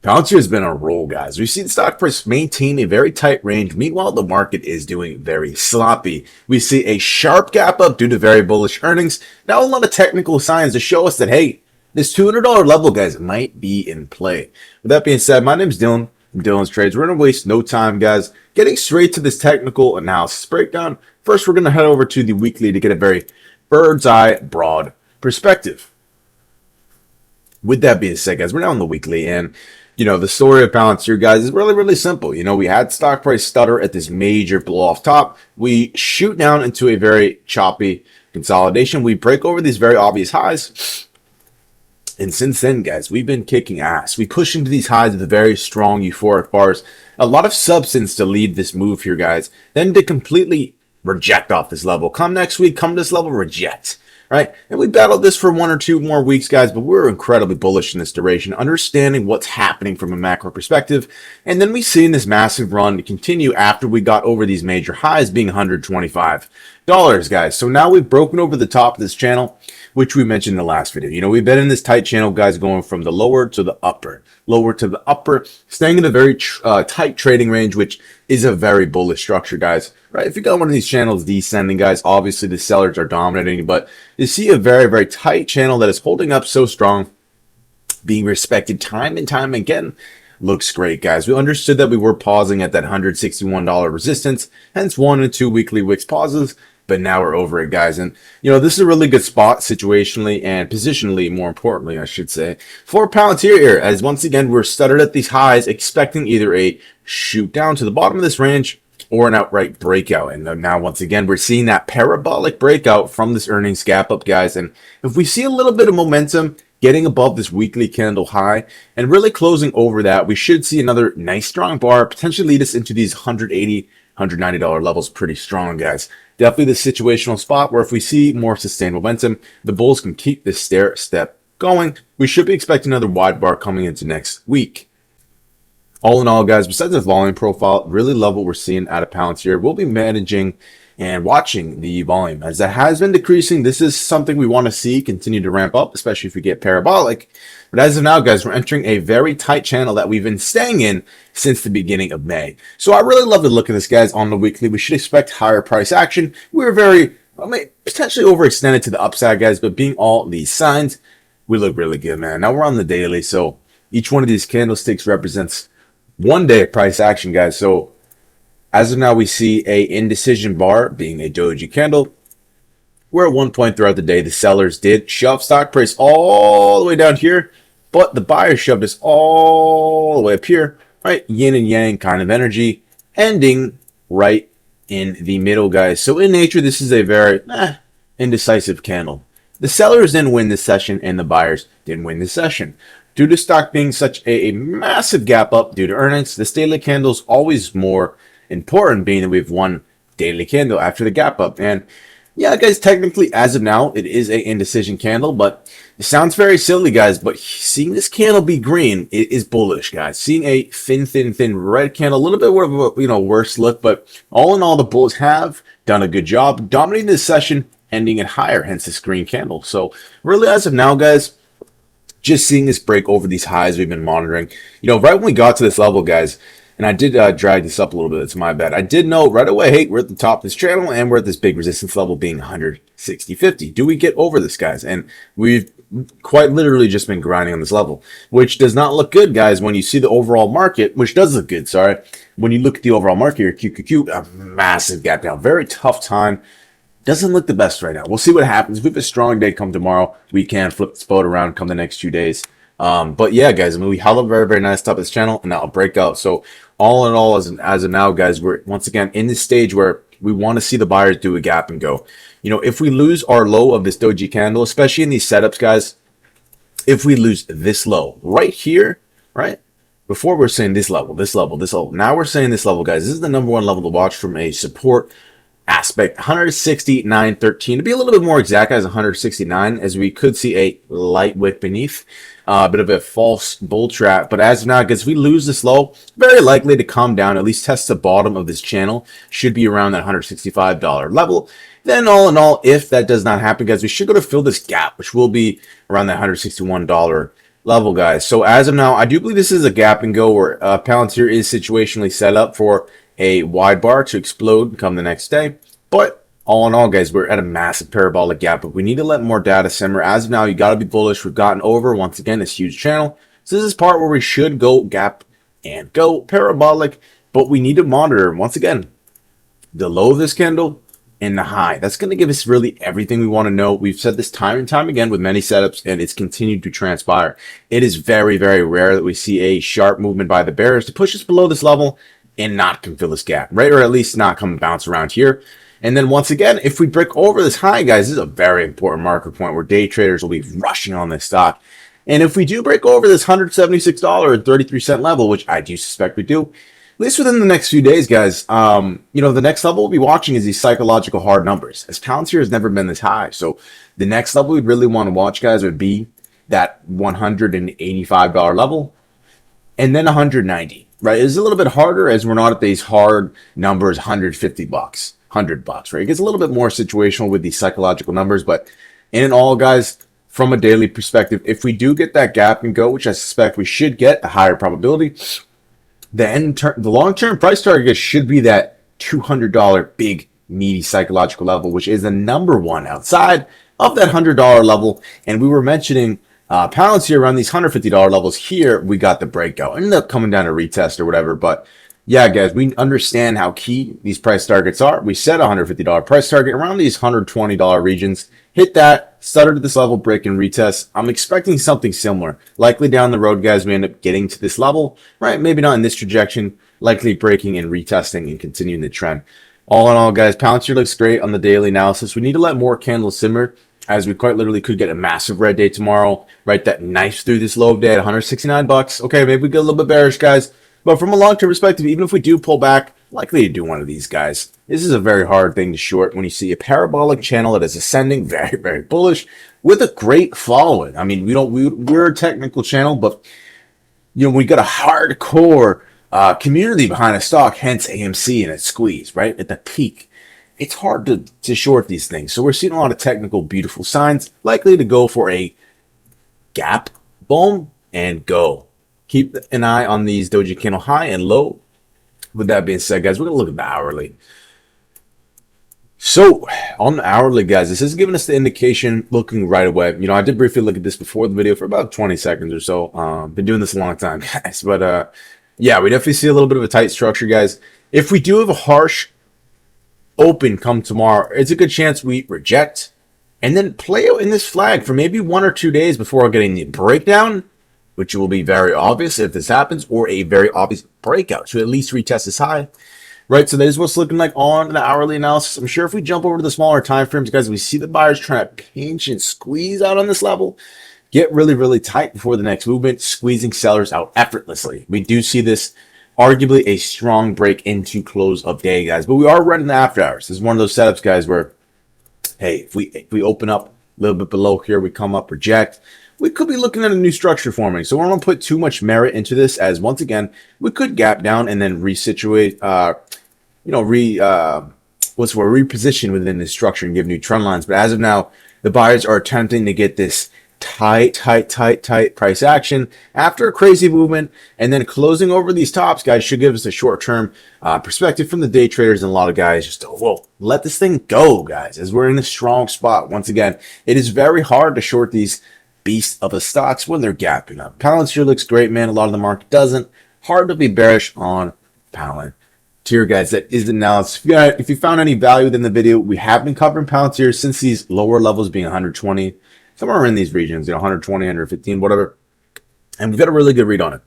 Palantir has been on a roll, guys. We've seen the stock price maintain a very tight range. Meanwhile, the market is doing very sloppy. We see a sharp gap up due to very bullish earnings. Now, a lot of technical signs to show us that, hey, this $200 level, guys, might be in play. With that being said, my name's Dylan from Dylan's Trades. We're going to waste no time, guys, getting straight to this technical analysis breakdown. First, we're going to head over to the weekly to get a very bird's eye, broad perspective. With that being said, guys, we're now on the weekly, and the story of Palantir, guys, is really, really simple. We had stock price stutter at this major blow off top. We shoot down into a very choppy consolidation. We break over these very obvious highs. And since then, guys, we've been kicking ass. We push into these highs with a very strong euphoric bars. A lot of substance to lead this move here, guys. Then to completely reject off this level. Come next week, come to this level, reject. Right? And we battled this for 1 or 2 more weeks, guys, but we're incredibly bullish in this duration, understanding what's happening from a macro perspective. And then we've seen this massive run continue after we got over these major highs being $125, guys. So now we've broken over the top of this channel, which we mentioned in the last video. We've been in this tight channel, guys, going from the lower to the upper, staying in a very tight trading range, which is a very bullish structure, guys. Right? If you got one of these channels descending, guys, obviously the sellers are dominating, but you see a very, very tight channel that is holding up so strong, being respected time and time again. Looks great, guys. We understood that we were pausing at that $161 resistance, hence 1 and 2 weekly wicks pauses, but now we're over it, guys. And, this is a really good spot situationally and positionally, more importantly, I should say, for Palantir here, as once again, we're stuttered at these highs, expecting either a shoot down to the bottom of this range or an outright breakout. And now, once again, we're seeing that parabolic breakout from this earnings gap up, guys. And if we see a little bit of momentum getting above this weekly candle high and really closing over that, we should see another nice strong bar, potentially lead us into these $180, $190 levels pretty strong, guys. Definitely the situational spot where if we see more sustained momentum, the bulls can keep this stair step going. We should be expecting another wide bar coming into next week. All in all, guys, besides the volume profile, really love what we're seeing out of Palantir. We'll be managing and watching the volume as it has been decreasing. This is something we want to see continue to ramp up, especially if we get parabolic. But as of now, guys, we're entering a very tight channel that we've been staying in since the beginning of May. So I really love the look of this, guys, on the weekly. We should expect higher price action. We're very, potentially overextended to the upside, guys, but being all these signs, we look really good, man. Now we're on the daily, so each one of these candlesticks represents 1 day of price action, guys. So as of now, we see a indecision bar being a doji candle, where at one point throughout the day, the sellers did shove stock price all the way down here, but the buyers shoved us all the way up here, right? Yin and yang kind of energy, ending right in the middle, guys. So in nature, this is a very indecisive candle. The sellers didn't win this session, and the buyers didn't win this session. Due to stock being such a massive gap up due to earnings, this daily candle is always more important, being that we have 1 daily candle after the gap up. And yeah, guys, technically, as of now, it is a indecision candle, but it sounds very silly, guys, but seeing this candle be green, it is bullish, guys. Seeing a thin red candle, a little bit more of a, worse look, but all in all, the bulls have done a good job dominating this session, ending it higher, hence this green candle. So really, as of now, guys, just seeing this break over these highs we've been monitoring. Right when we got to this level, guys, and I did drag this up a little bit. It's my bad. I did know right away, hey, we're at the top of this channel, and we're at this big resistance level being 160.50. Do we get over this, guys? And we've quite literally just been grinding on this level, which does not look good, guys, when you see the overall market, which does look good, sorry. When you look at the overall market here, QQQ, a massive gap down. Very tough time. Doesn't look the best right now. We'll see what happens. If we have a strong day come tomorrow, we can flip this boat around come the next 2 days. But yeah, guys, we held up very, very nice top of this channel, and now a breakout. So all in all, as of now, guys, we're once again in this stage where we want to see the buyers do a gap and go. If we lose our low of this doji candle, especially in these setups, guys, if we lose this low right here, right? Before we're saying this level. Now we're saying this level, guys. This is the #1 level to watch from a support aspect. 169.13 to be a little bit more exact, as 169, as we could see a light wick beneath, a bit of a false bull trap. But as of now, guys, we lose this low, very likely to come down, at least test the bottom of this channel, should be around that $165 level. Then all in all, if that does not happen, guys, we should go to fill this gap, which will be around that $161 level, guys. So as of now, I do believe this is a gap and go where Palantir is situationally set up for a wide bar to explode come the next day. But all in all, guys, we're at a massive parabolic gap, but we need to let more data simmer. As of now, you got to be bullish. We've gotten over, once again, this huge channel. So this is part where we should go gap and go parabolic, but we need to monitor, once again, the low of this candle and the high. That's going to give us really everything we want to know. We've said this time and time again with many setups, and it's continued to transpire. It is very, very rare that we see a sharp movement by the bears to push us below this level and not come fill this gap, right? Or at least not come bounce around here. And then once again, if we break over this high, guys, this is a very important marker point where day traders will be rushing on this stock. And if we do break over this $176.33 level, which I do suspect we do, at least within the next few days, guys, the next level we'll be watching is these psychological hard numbers, as Palantir has never been this high. So the next level we'd really want to watch, guys, would be that $185 level and then 190, right? It's a little bit harder as we're not at these hard numbers, $150, $100, right? It gets a little bit more situational with these psychological numbers, but in all, guys, from a daily perspective, if we do get that gap and go, which I suspect we should get a higher probability, the long-term price target should be that $200 big, meaty psychological level, which is the number one outside of that $100 level. And we were mentioning Palantir around these $150 levels here. We got the breakout. Ended up coming down to retest or whatever. But yeah, guys, we understand how key these price targets are. We set a $150 price target around these $120 regions. Hit that, stuttered at this level, break and retest. I'm expecting something similar. Likely down the road, guys, we end up getting to this level, right? Maybe not in this trajectory, likely breaking and retesting and continuing the trend. All in all, guys, Palantir looks great on the daily analysis. We need to let more candles simmer, as we quite literally could get a massive red day tomorrow, right? That knife through this low day at $169. Okay, maybe we get a little bit bearish, guys. But from a long-term perspective, even if we do pull back, likely to do one of these, guys. This is a very hard thing to short when you see a parabolic channel that is ascending, very, very bullish, with a great following. I mean, we're a technical channel, but we got a hardcore community behind a stock, hence AMC and its squeeze, right? At the peak. It's hard to short these things. So we're seeing a lot of technical, beautiful signs, likely to go for a gap, boom, and go. Keep an eye on these doji candle high and low. With that being said, guys, we're going to look at the hourly. So on the hourly, guys, this is giving us the indication looking right away. I did briefly look at this before the video for about 20 seconds or so. Been doing this a long time, guys. But yeah, we definitely see a little bit of a tight structure, guys. If we do have a harsh open come tomorrow, it's a good chance we reject and then play out in this flag for maybe 1 or 2 days before getting the breakdown, which will be very obvious if this happens, or a very obvious breakout to at least retest this high, right? So that is what's looking like on the hourly analysis. I'm sure if we jump over to the smaller time frames, guys, we see the buyers trying to pinch and squeeze out on this level, get really, really tight before the next movement, squeezing sellers out effortlessly. We do see this arguably a strong break into close of day, guys, but we are running the after hours. This is one of those setups, guys, where, hey, if we open up a little bit below here, we come up, reject, we could be looking at a new structure forming. So we're not going to put too much merit into this, as once again, we could gap down and then resituate, reposition within this structure and give new trend lines. But as of now, the buyers are attempting to get this tight price action after a crazy movement, and then closing over these tops, guys, should give us a short-term perspective from the day traders, and a lot of guys just, whoa, let this thing go, guys, as we're in a strong spot. Once again, it is very hard to short these beast of the stocks when they're gapping up. Palantir looks great, man. A lot of the market doesn't. Hard to be bearish on Palantir, guys. That is the analysis. If you found any value within the video, we have been covering Palantir since these lower levels being 120, somewhere in these regions, 120, 115, whatever. And we've got a really good read on it.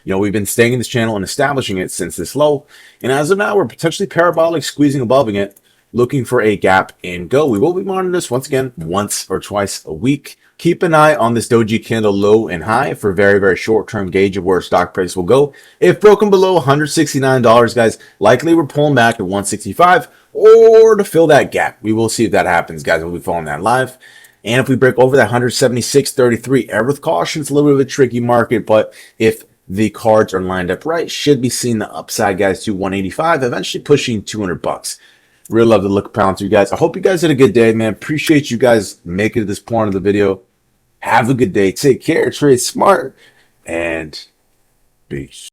We've been staying in this channel and establishing it since this low. And as of now, we're potentially parabolic, squeezing above it, looking for a gap and go. We will be monitoring this once again, once or twice a week. Keep an eye on this doji candle low and high for very, very short-term gauge of where stock price will go. If broken below $169, guys, likely we're pulling back at 165 or to fill that gap. We will see if that happens, guys. We'll be following that live. And if we break over that 176.33, err with caution. It's a little bit of a tricky market, but if the cards are lined up right, should be seeing the upside, guys, to 185, eventually pushing $200. Really love the look of Palantir, guys. I hope you guys had a good day, man. Appreciate you guys making it to this point of the video. Have a good day. Take care. Trade smart. And peace.